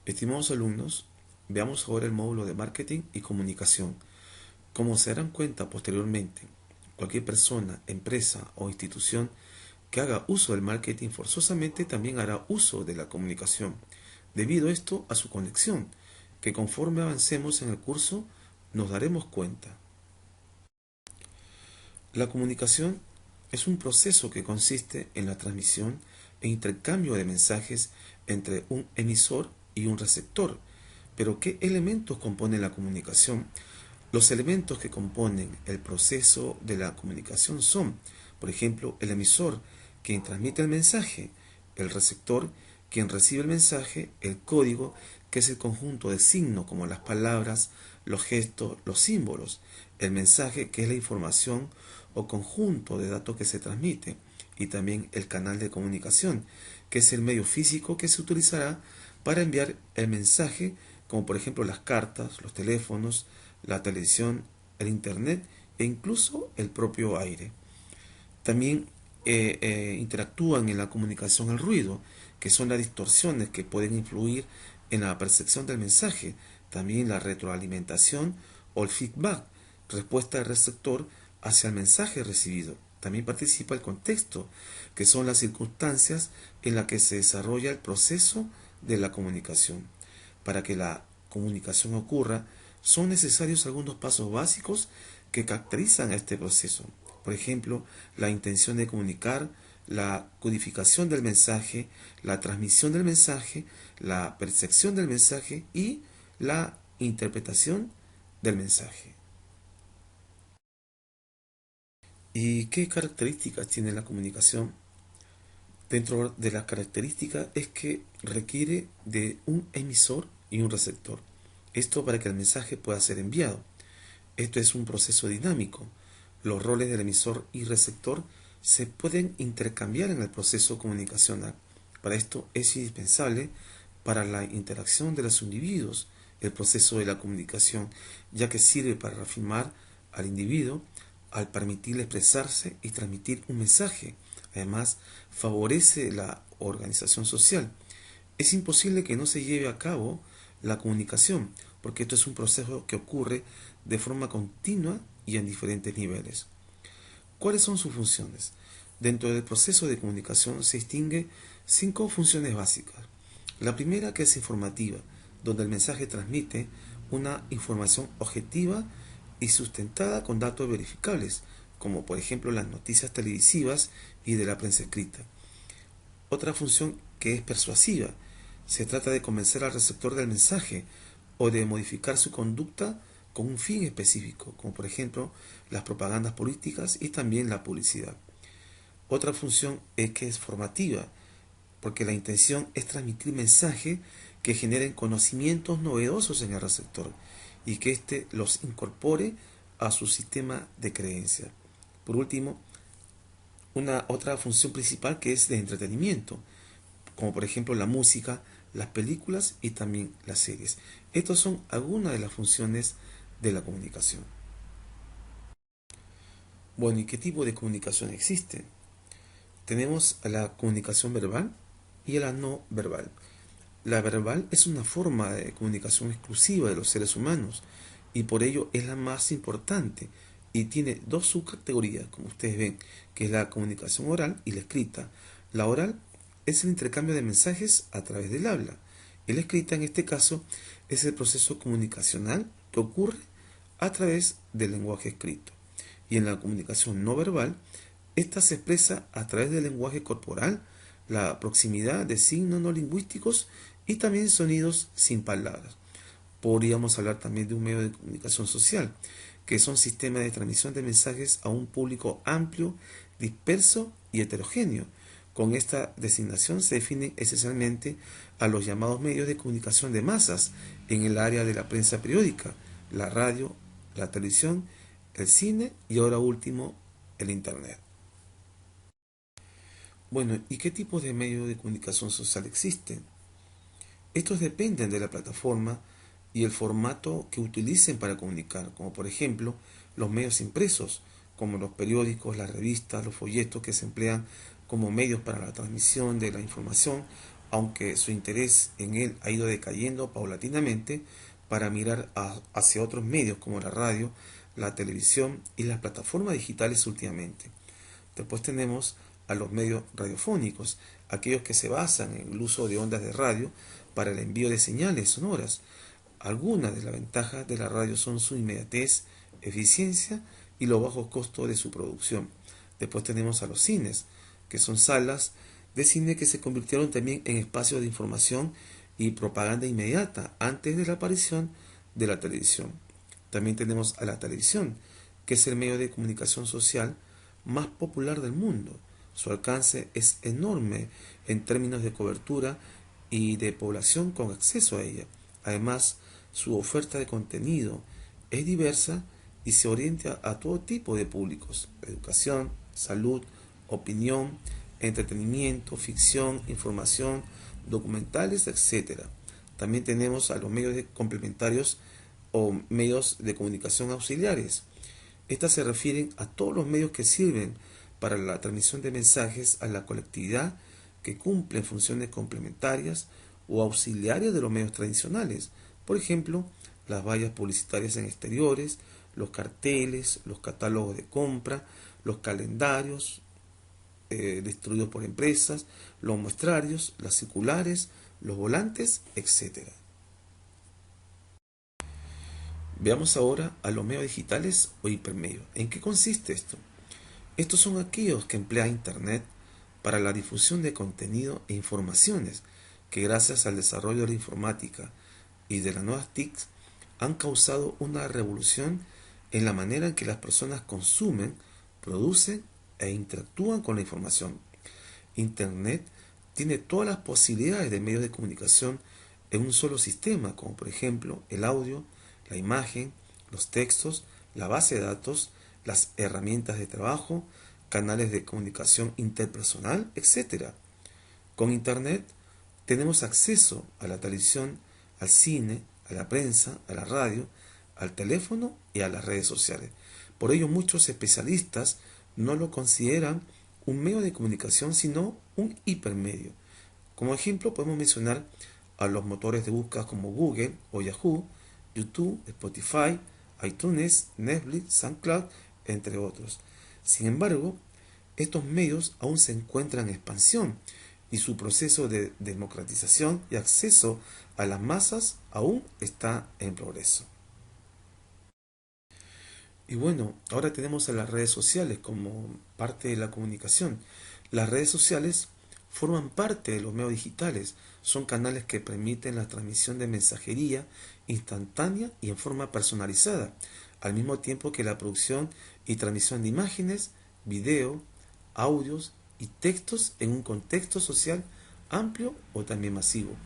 Estimados alumnos, veamos ahora el módulo de marketing y comunicación. Como se darán cuenta posteriormente, cualquier persona, empresa o institución que haga uso del marketing forzosamente también hará uso de la comunicación, debido esto a su conexión, que conforme avancemos en el curso nos daremos cuenta. La comunicación es un proceso que consiste en la transmisión e intercambio de mensajes entre un emisor y un receptor. Pero ¿qué elementos componen la comunicación? Los elementos que componen el proceso de la comunicación son, por ejemplo, el emisor, quien transmite el mensaje, el receptor, quien recibe el mensaje, el código, que es el conjunto de signos como las palabras, los gestos, los símbolos, el mensaje, que es la información o conjunto de datos que se transmite, y también el canal de comunicación, que es el medio físico que se utilizará para enviar el mensaje, como por ejemplo las cartas, los teléfonos, la televisión, el internet e incluso el propio aire. También interactúan en la comunicación el ruido, que son las distorsiones que pueden influir en la percepción del mensaje, también la retroalimentación o el feedback, respuesta del receptor hacia el mensaje recibido. También participa el contexto, que son las circunstancias en las que se desarrolla el proceso de la comunicación. Para que la comunicación ocurra, son necesarios algunos pasos básicos que caracterizan a este proceso. Por ejemplo, la intención de comunicar, la codificación del mensaje, la transmisión del mensaje, la percepción del mensaje y la interpretación del mensaje. ¿Y qué características tiene la comunicación? Dentro de las características es que requiere de un emisor y un receptor. Esto para que el mensaje pueda ser enviado. Esto es un proceso dinámico. Los roles del emisor y receptor se pueden intercambiar en el proceso comunicacional. Para esto es indispensable para la interacción de los individuos el proceso de la comunicación, ya que sirve para reafirmar al individuo al permitirle expresarse y transmitir un mensaje. Además, favorece la organización social. Es imposible que no se lleve a cabo la comunicación, porque esto es un proceso que ocurre de forma continua y en diferentes niveles. ¿Cuáles son sus funciones? Dentro del proceso de comunicación se distingue 5 funciones básicas. La primera, que es informativa, donde el mensaje transmite una información objetiva y sustentada con datos verificables, como por ejemplo las noticias televisivas y de la prensa escrita. Otra función, que es persuasiva, se trata de convencer al receptor del mensaje o de modificar su conducta con un fin específico, como por ejemplo las propagandas políticas y también la publicidad. Otra función es que es formativa, porque la intención es transmitir mensajes que generen conocimientos novedosos en el receptor y que éste los incorpore a su sistema de creencias. Por último, una otra función principal, que es de entretenimiento, como por ejemplo la música, las películas y también las series. Estas son algunas de las funciones de la comunicación. Bueno, ¿y qué tipo de comunicación existe? Tenemos a la comunicación verbal y a la no verbal. La verbal es una forma de comunicación exclusiva de los seres humanos y por ello es la más importante y tiene dos subcategorías, como ustedes ven, que es la comunicación oral y la escrita. La oral es el intercambio de mensajes a través del habla y la escrita, en este caso, es el proceso comunicacional que ocurre a través del lenguaje escrito. Y en la comunicación no verbal, esta se expresa a través del lenguaje corporal, la proximidad de signos no lingüísticos y también sonidos sin palabras. Podríamos hablar también de un medio de comunicación social, que son sistemas de transmisión de mensajes a un público amplio, disperso y heterogéneo. Con esta designación se definen esencialmente a los llamados medios de comunicación de masas en el área de la prensa periódica, la radio, la televisión, el cine y ahora último el Internet. Bueno, ¿y qué tipos de medios de comunicación social existen? Estos dependen de la plataforma y el formato que utilicen para comunicar, como por ejemplo los medios impresos, como los periódicos, las revistas, los folletos que se emplean como medios para la transmisión de la información, aunque su interés en él ha ido decayendo paulatinamente para mirar hacia otros medios como la radio, la televisión y las plataformas digitales últimamente. Después tenemos a los medios radiofónicos, aquellos que se basan en el uso de ondas de radio para el envío de señales sonoras. Algunas de las ventajas de la radio son su inmediatez, eficiencia y los bajos costos de su producción. Después tenemos a los cines, que son salas de cine que se convirtieron también en espacios de información y propaganda inmediata antes de la aparición de la televisión. También tenemos a la televisión, que es el medio de comunicación social más popular del mundo. Su alcance es enorme en términos de cobertura y de población con acceso a ella. Además, su oferta de contenido es diversa y se orienta a todo tipo de públicos: educación, salud, opinión, entretenimiento, ficción, información, documentales, etcétera. También tenemos a los medios complementarios o medios de comunicación auxiliares. Estas se refieren a todos los medios que sirven para la transmisión de mensajes a la colectividad, que cumplen funciones complementarias o auxiliares de los medios tradicionales. Por ejemplo, las vallas publicitarias en exteriores, los carteles, los catálogos de compra, los calendarios distribuidos por empresas, los muestrarios, las circulares, los volantes, etcétera. Veamos ahora a los medios digitales o hipermedios. ¿En qué consiste esto? Estos son aquellos que emplean Internet para la difusión de contenido e informaciones que, gracias al desarrollo de la informática y de las nuevas TICs, han causado una revolución en la manera en que las personas consumen, producen e interactúan con la información. Internet tiene todas las posibilidades de medios de comunicación en un solo sistema, como por ejemplo el audio, la imagen, los textos, la base de datos, las herramientas de trabajo, canales de comunicación interpersonal, etc. Con Internet tenemos acceso a la televisión, al cine, a la prensa, a la radio, al teléfono y a las redes sociales. Por ello, muchos especialistas no lo consideran un medio de comunicación, sino un hipermedio. Como ejemplo, podemos mencionar a los motores de búsqueda como Google o Yahoo, YouTube, Spotify, iTunes, Netflix, SoundCloud, entre otros. Sin embargo, estos medios aún se encuentran en expansión y su proceso de democratización y acceso a las masas aún está en progreso. Y bueno, ahora tenemos a las redes sociales como parte de la comunicación. Las redes sociales forman parte de los medios digitales. Son canales que permiten la transmisión de mensajería instantánea y en forma personalizada, al mismo tiempo que la producción y transmisión de imágenes, video, audios y textos en un contexto social amplio o también masivo.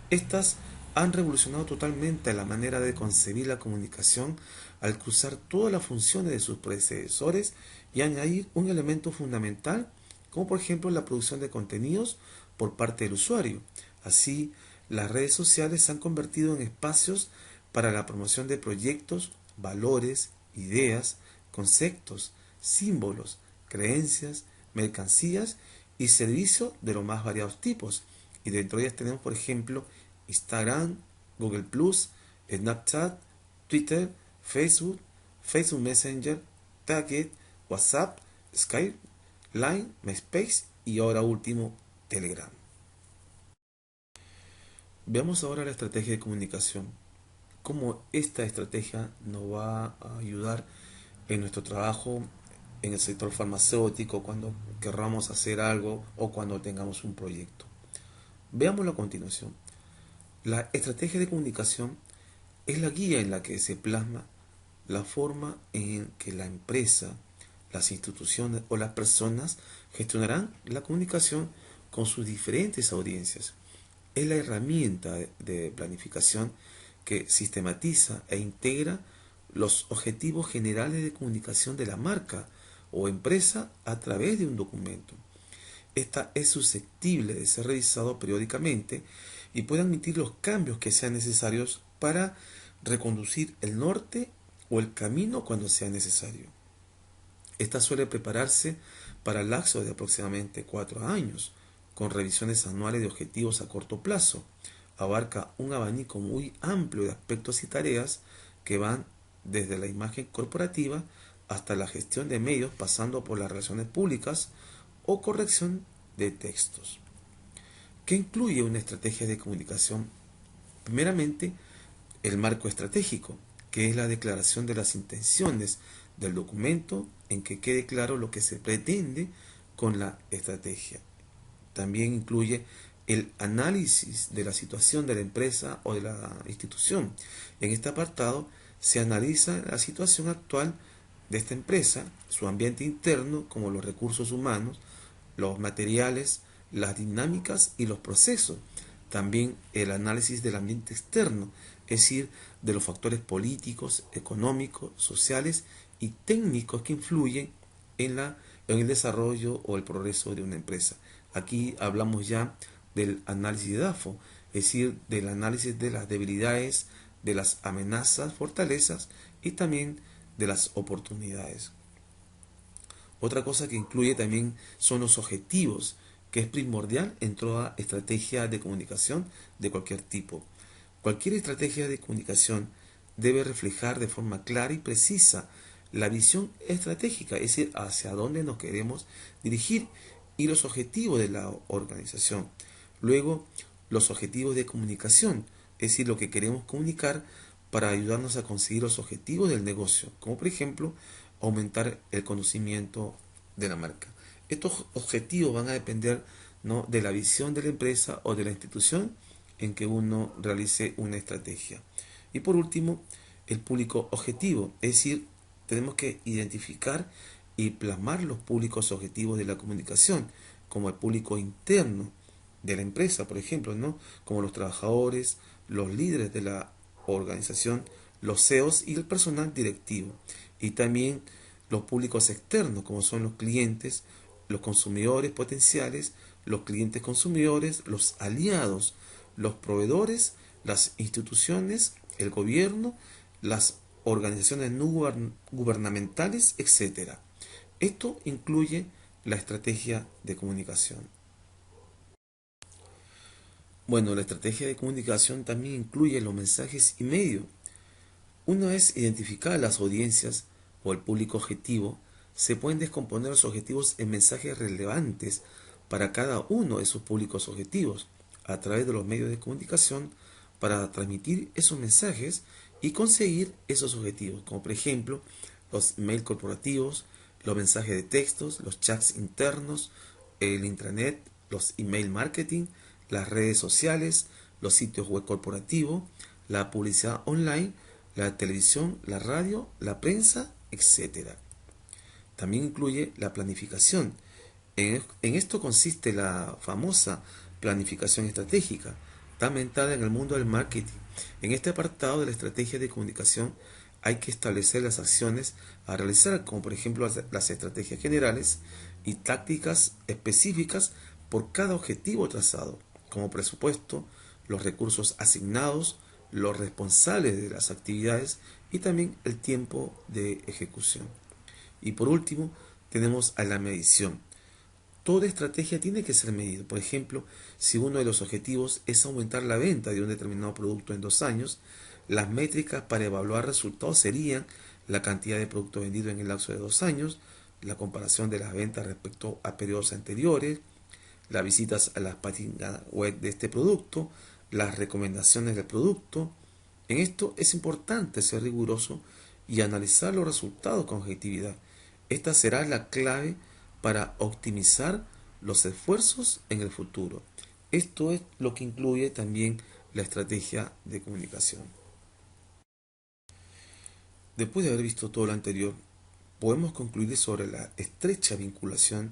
Estas han revolucionado totalmente la manera de concebir la comunicación al cruzar todas las funciones de sus predecesores y añadir un elemento fundamental, como por ejemplo la producción de contenidos por parte del usuario. Así, las redes sociales se han convertido en espacios para la promoción de proyectos, valores, ideas, conceptos, símbolos, creencias, mercancías y servicios de los más variados tipos. Y dentro de ellas tenemos, por ejemplo, Instagram, Google Plus, Snapchat, Twitter, Facebook, Facebook Messenger, Target, WhatsApp, Skype, Line, MySpace y ahora último, Telegram. Veamos ahora la estrategia de comunicación. Cómo esta estrategia nos va a ayudar en nuestro trabajo en el sector farmacéutico, cuando querramos hacer algo o cuando tengamos un proyecto. Veámoslo a continuación. La estrategia de comunicación es la guía en la que se plasma la forma en que la empresa, las instituciones o las personas gestionarán la comunicación con sus diferentes audiencias. Es la herramienta de planificación que sistematiza e integra los objetivos generales de comunicación de la marca o empresa a través de un documento. Esta es susceptible de ser revisado periódicamente y puede admitir los cambios que sean necesarios para reconducir el norte o el camino cuando sea necesario. Esta suele prepararse para el lapso de aproximadamente 4 años, con revisiones anuales de objetivos a corto plazo. Abarca un abanico muy amplio de aspectos y tareas que van desde la imagen corporativa hasta la gestión de medios, pasando por las relaciones públicas o corrección de textos. ¿Qué incluye una estrategia de comunicación? Primeramente, el marco estratégico, que es la declaración de las intenciones del documento en que quede claro lo que se pretende con la estrategia. También incluye el análisis de la situación de la empresa o de la institución. En este apartado se analiza la situación actual de esta empresa, su ambiente interno, como los recursos humanos, los materiales, las dinámicas y los procesos. También el análisis del ambiente externo, es decir, de los factores políticos, económicos, sociales y técnicos que influyen en el desarrollo o el progreso de una empresa. Aquí hablamos ya del análisis de DAFO, es decir, del análisis de las debilidades, de las amenazas, fortalezas y también de las oportunidades. Otra cosa que incluye también son los objetivos, que es primordial en toda estrategia de comunicación de cualquier tipo. Cualquier estrategia de comunicación debe reflejar de forma clara y precisa la visión estratégica, es decir, hacia dónde nos queremos dirigir y los objetivos de la organización. Luego, los objetivos de comunicación, es decir, lo que queremos comunicar para ayudarnos a conseguir los objetivos del negocio, como por ejemplo, aumentar el conocimiento de la marca. Estos objetivos van a depender, ¿no?, de la visión de la empresa o de la institución en que uno realice una estrategia. Y por último, el público objetivo, es decir, tenemos que identificar y plasmar los públicos objetivos de la comunicación, como el público interno de la empresa, por ejemplo, ¿no?, como los trabajadores, los líderes de la organización, los CEOs y el personal directivo. Y también los públicos externos, como son los clientes, los consumidores potenciales, los clientes consumidores, los aliados, los proveedores, las instituciones, el gobierno, las organizaciones no gubernamentales, etc. Esto incluye la estrategia de comunicación. Bueno, la estrategia de comunicación también incluye los mensajes y medios. Una vez identificadas las audiencias o el público objetivo, se pueden descomponer los objetivos en mensajes relevantes para cada uno de sus públicos objetivos a través de los medios de comunicación para transmitir esos mensajes y conseguir esos objetivos, como por ejemplo los mails corporativos, los mensajes de textos, los chats internos, el intranet, los email marketing, las redes sociales, los sitios web corporativos, la publicidad online, la televisión, la radio, la prensa, etc. También incluye la planificación. En esto consiste la famosa planificación estratégica, también en el mundo del marketing. En este apartado de la estrategia de comunicación hay que establecer las acciones a realizar, como por ejemplo las estrategias generales y tácticas específicas por cada objetivo trazado, como presupuesto, los recursos asignados, los responsables de las actividades y también el tiempo de ejecución. Y por último, tenemos a la medición. Toda estrategia tiene que ser medida. Por ejemplo, si uno de los objetivos es aumentar la venta de un determinado producto en 2 años, las métricas para evaluar resultados serían la cantidad de producto vendido en el lapso de 2 años, la comparación de las ventas respecto a periodos anteriores, las visitas a las páginas web de este producto, las recomendaciones del producto. En esto es importante ser riguroso y analizar los resultados con objetividad. Esta será la clave para optimizar los esfuerzos en el futuro. Esto es lo que incluye también la estrategia de comunicación. Después de haber visto todo lo anterior, podemos concluir sobre la estrecha vinculación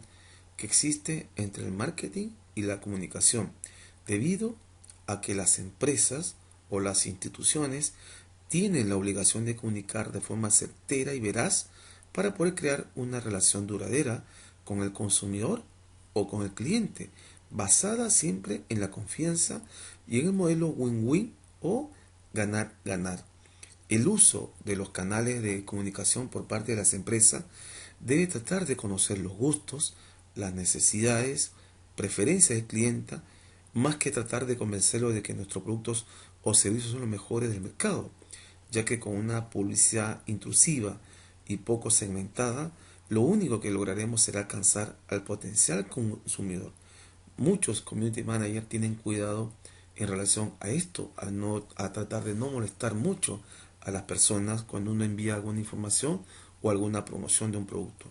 que existe entre el marketing y la comunicación, debido a que las empresas o las instituciones tienen la obligación de comunicar de forma certera y veraz para poder crear una relación duradera con el consumidor o con el cliente, basada siempre en la confianza y en el modelo win-win o ganar-ganar. El uso de los canales de comunicación por parte de las empresas debe tratar de conocer los gustos, las necesidades preferencias del cliente más que tratar de convencerlo de que nuestros productos o servicios son los mejores del mercado, ya que con una publicidad intrusiva y poco segmentada, lo único que lograremos será alcanzar al potencial consumidor. Muchos community managers tienen cuidado en relación a esto, a tratar de no molestar mucho a las personas cuando uno envía alguna información o alguna promoción de un producto.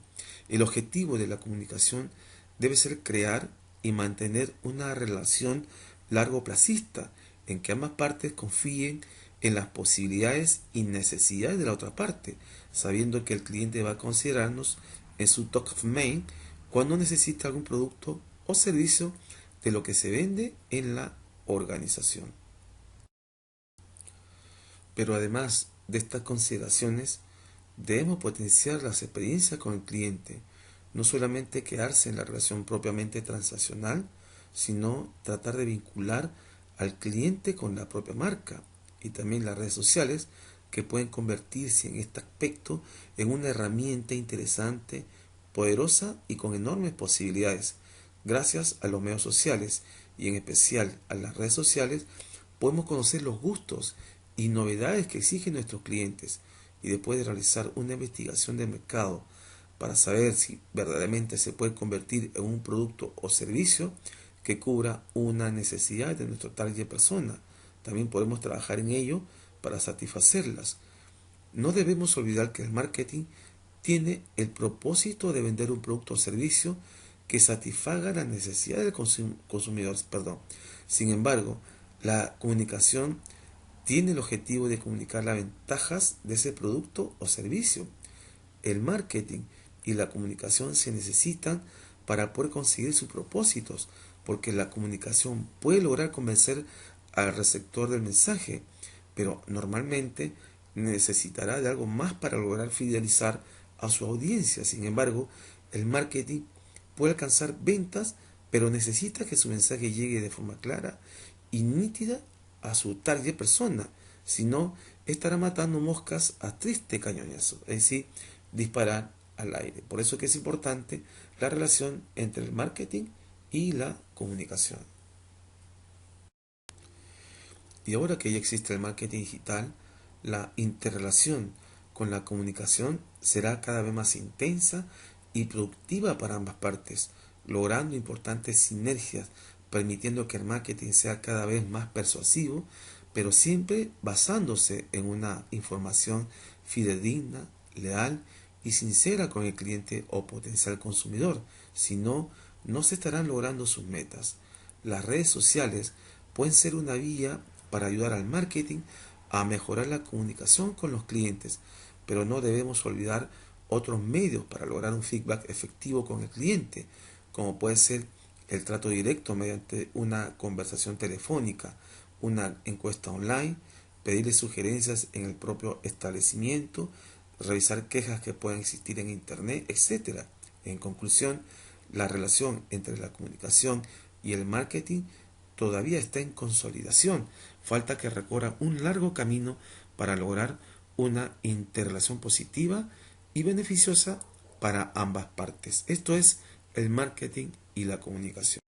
El objetivo de la comunicación debe ser crear y mantener una relación largoplacista en que ambas partes confíen en las posibilidades y necesidades de la otra parte, sabiendo que el cliente va a considerarnos en su top of mind cuando necesita algún producto o servicio de lo que se vende en la organización. Pero además de estas consideraciones, debemos potenciar las experiencias con el cliente, no solamente quedarse en la relación propiamente transaccional, sino tratar de vincular al cliente con la propia marca y también las redes sociales que pueden convertirse en este aspecto en una herramienta interesante, poderosa y con enormes posibilidades. Gracias a los medios sociales y en especial a las redes sociales, podemos conocer los gustos y novedades que exigen nuestros clientes y después de realizar una investigación de mercado para saber si verdaderamente se puede convertir en un producto o servicio que cubra una necesidad de nuestro target persona. También podemos trabajar en ello para satisfacerlas. No debemos olvidar que el marketing tiene el propósito de vender un producto o servicio que satisfaga las necesidades del consumidor. Sin embargo, la comunicación tiene el objetivo de comunicar las ventajas de ese producto o servicio. El marketing y la comunicación se necesitan para poder conseguir sus propósitos, porque la comunicación puede lograr convencer al receptor del mensaje, pero normalmente necesitará de algo más para lograr fidelizar a su audiencia. Sin embargo, el marketing puede alcanzar ventas, pero necesita que su mensaje llegue de forma clara y nítida a su target persona, si no estará matando moscas a triste cañonazo, es decir, disparar al aire. Por eso que es importante la relación entre el marketing y la comunicación. Y ahora que ya existe el marketing digital, la interrelación con la comunicación será cada vez más intensa y productiva para ambas partes, logrando importantes sinergias, permitiendo que el marketing sea cada vez más persuasivo, pero siempre basándose en una información fidedigna, leal y sincera con el cliente o potencial consumidor. Si no, no se estarán logrando sus metas. Las redes sociales pueden ser una vía para ayudar al marketing a mejorar la comunicación con los clientes, pero no debemos olvidar otros medios para lograr un feedback efectivo con el cliente, como puede ser el trato directo mediante una conversación telefónica, una encuesta online, pedirle sugerencias en el propio establecimiento, revisar quejas que puedan existir en Internet, etc. En conclusión, la relación entre la comunicación y el marketing todavía está en consolidación. Falta que recorra un largo camino para lograr una interrelación positiva y beneficiosa para ambas partes. Esto es el marketing y la comunicación.